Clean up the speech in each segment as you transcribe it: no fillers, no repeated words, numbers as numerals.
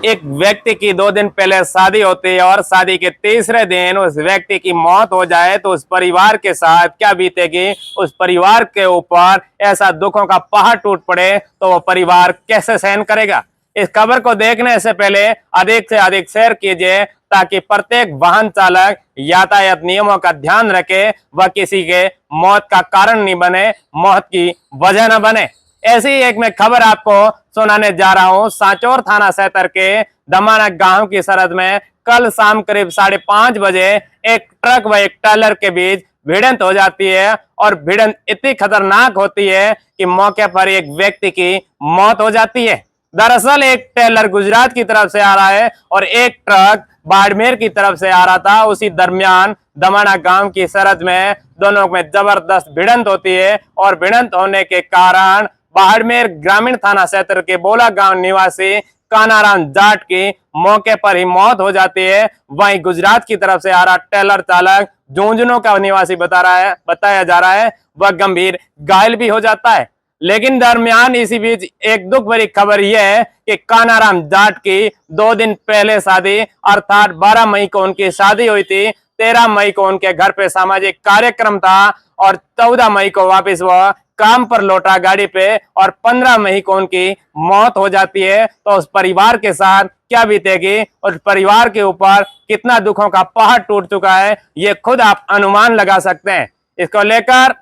एक व्यक्ति की 2 दिन पहले शादी होती है और शादी के तीसरे दिन उस व्यक्ति की मौत हो जाए तो उस परिवार के साथ क्या बीतेगी, उस परिवार के ऊपर ऐसा दुखों का पहाड़ टूट पड़े तो वो परिवार कैसे सहन करेगा। इस खबर को देखने से पहले अधिक से अधिक शेयर कीजिए ताकि प्रत्येक वाहन चालक यातायात नियमों का ध्यान रखे, वह किसी के मौत का कारण नहीं बने, मौत की वजह न बने। ऐसी एक मैं खबर आपको सुनाने जा रहा हूं। सांचौर थाना क्षेत्र के दमाना गांव की सरहद में कल शाम करीब 5:30 बजे एक ट्रक व एक ट्रेलर के बीच भिड़ंत हो जाती है और भिड़ंत इतनी खतरनाक होती है कि मौके पर एक व्यक्ति की मौत हो जाती है। दरअसल एक ट्रेलर गुजरात की तरफ से आ रहा है और एक ट्रक बाड़मेर की तरफ से आ रहा था। उसी दरमियान दमाना गांव की सरहद में दोनों में जबरदस्त भिड़ंत होती है और भिड़ंत होने के कारण बाड़मेर ग्रामीण थाना क्षेत्र के बोला गांव निवासी कानाराम जाट की मौके पर ही मौत हो जाती है। वहीं गुजरात की तरफ से आ रहा ट्रेलर चालक झुंझुनू का निवासी बताया जा रहा है, वह गंभीर घायल भी हो जाता है। लेकिन दरमियान इसी बीच एक दुख भरी खबर यह है कि कानाराम जाट की 2 दिन पहले शादी अर्थात 12 मई को उनकी शादी हुई थी। 13 मई को उनके घर पे सामाजिक कार्यक्रम था और 14 मई को वापस वह काम पर लौटा गाड़ी पे और 15 मई को उनकी मौत हो जाती है। तो उस परिवार के साथ क्या बीतेगी, उस परिवार के ऊपर कितना दुखों का पहाड़ टूट चुका है, ये खुद आप अनुमान लगा सकते हैं। इसको लेकर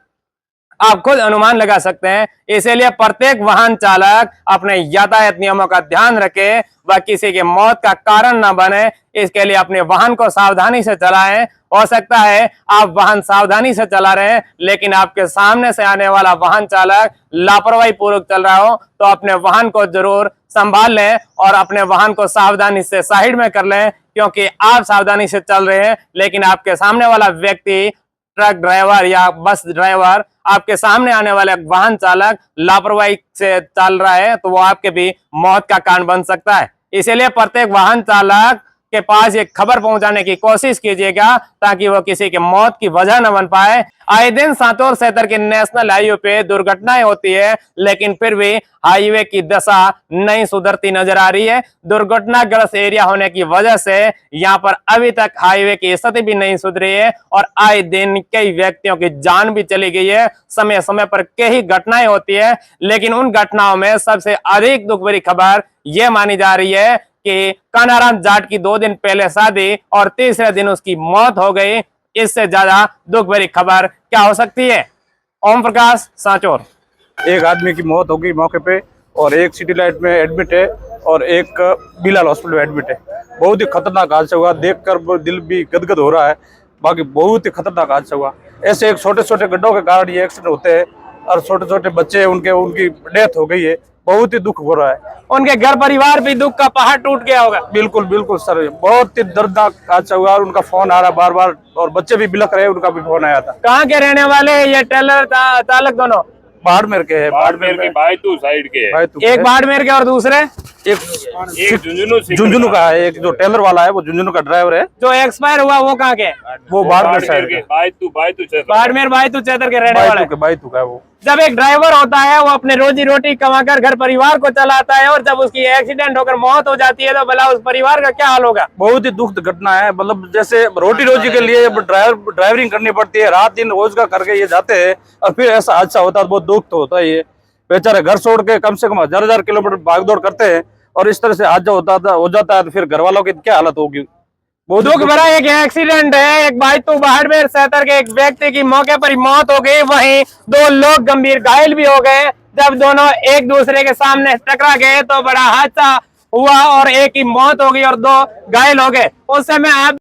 आप खुद अनुमान लगा सकते हैं। इसीलिए प्रत्येक वाहन चालक अपने यातायात नियमों का ध्यान रखे, वह किसी की मौत का कारण न बने। इसके लिए अपने वाहन को सावधानी से चलाएं। हो सकता है आप वाहन सावधानी से चला रहे हैं लेकिन आपके सामने से आने वाला वाहन चालक लापरवाही पूर्वक चल रहा हो तो अपने वाहन को जरूर संभाल लें और अपने वाहन को सावधानी से साइड में कर लें, क्योंकि आप सावधानी से चल रहे हैं लेकिन आपके सामने वाला व्यक्ति, ट्रक ड्राइवर या बस ड्राइवर, आपके सामने आने वाले वाहन चालक लापरवाही से चल रहा है तो वो आपके भी मौत का कारण बन सकता है। इसीलिए प्रत्येक वाहन चालक के पास एक खबर पहुंचाने की कोशिश कीजिएगा ताकि वो किसी के मौत की वजह न बन पाए। आए दिन सांचौर क्षेत्र के नेशनल हाईवे पे दुर्घटनाएं होती है लेकिन फिर भी हाईवे की दशा नहीं सुधरती नजर आ रही है। दुर्घटनाग्रस्त एरिया होने की वजह से यहाँ पर अभी तक हाईवे की स्थिति भी नहीं सुधरी है और आए दिन कई व्यक्तियों की जान भी चली गई है। समय समय पर कई घटनाएं होती है लेकिन उन घटनाओं में सबसे अधिक दुख भरी खबर यह मानी जा रही है कि कानाराम जाट की 2 दिन पहले शादी और तीसरे दिन उसकी मौत हो गई। इससे ज्यादा दुख भरी खबर क्या हो सकती है। ओम प्रकाश, सांचौर। एक आदमी की मौत हो गई मौके पे और एक सिटी लाइट में एडमिट है और एक बिलाल हॉस्पिटल में एडमिट है। बहुत ही खतरनाक हादसा हुआ, देखकर दिल भी गदगद हो रहा है। बाकी बहुत ही खतरनाक हादसा हुआ। ऐसे एक छोटे छोटे गड्ढों के कारण ये एक्सीडेंट होते हैं और छोटे छोटे बच्चे उनकी डेथ हो गई है। बहुत ही दुख हो रहा है। उनके घर परिवार भी दुख का पहाड़ टूट गया होगा। बिल्कुल बिल्कुल सर, बहुत ही दर्दनाक हादसा हुआ और उनका फोन आ रहा बार बार और बच्चे भी बिलख रहे, उनका भी फोन आया था। कहाँ के रहने वाले हैं ये ट्रेलर चालक दोनों? बाड़मेर के हैं। बाड़मेर के बायतू साइड के है। एक बाड़मेर के और दूसरे एक झुंझुनू का है। एक जो टेलर वाला है वो झुंझुनू का ड्राइवर है। जो एक्सपायर हुआ वो कहाँ के? वो बाड़मेर साइड के बाड़मेर बायतू क्षेत्र के रहने वाले। बायतू का वो। जब एक ड्राइवर होता है वो अपने रोजी रोटी कमाकर घर परिवार को चलाता है और जब उसकी एक्सीडेंट होकर मौत हो जाती है तो भला उस परिवार का क्या हाल होगा। बहुत ही दुख घटना है। मतलब जैसे रोटी रोजी के लिए ड्राइवरिंग करनी पड़ती है, रात दिन रोजगार करके ये जाते हैं और फिर ऐसा हादसा होता है, बहुत दुख तो होता है। ये बेचारे घर छोड़ के कम से कम 1000 किलोमीटर भागदौड़ करते हैं और इस तरह से हादसा हो जाता है तो फिर घर वालों की क्या हालत होगी। बहुत दुख भरा एक एक्सीडेंट है। एक बायतू बाड़मेर क्षेत्र के एक व्यक्ति की मौके पर ही मौत हो गई, वहीं 2 लोग गंभीर घायल भी हो गए। जब दोनों एक दूसरे के सामने टकरा गए तो बड़ा हादसा हुआ और एक की मौत हो गई और 2 घायल हो गए। उस समय आप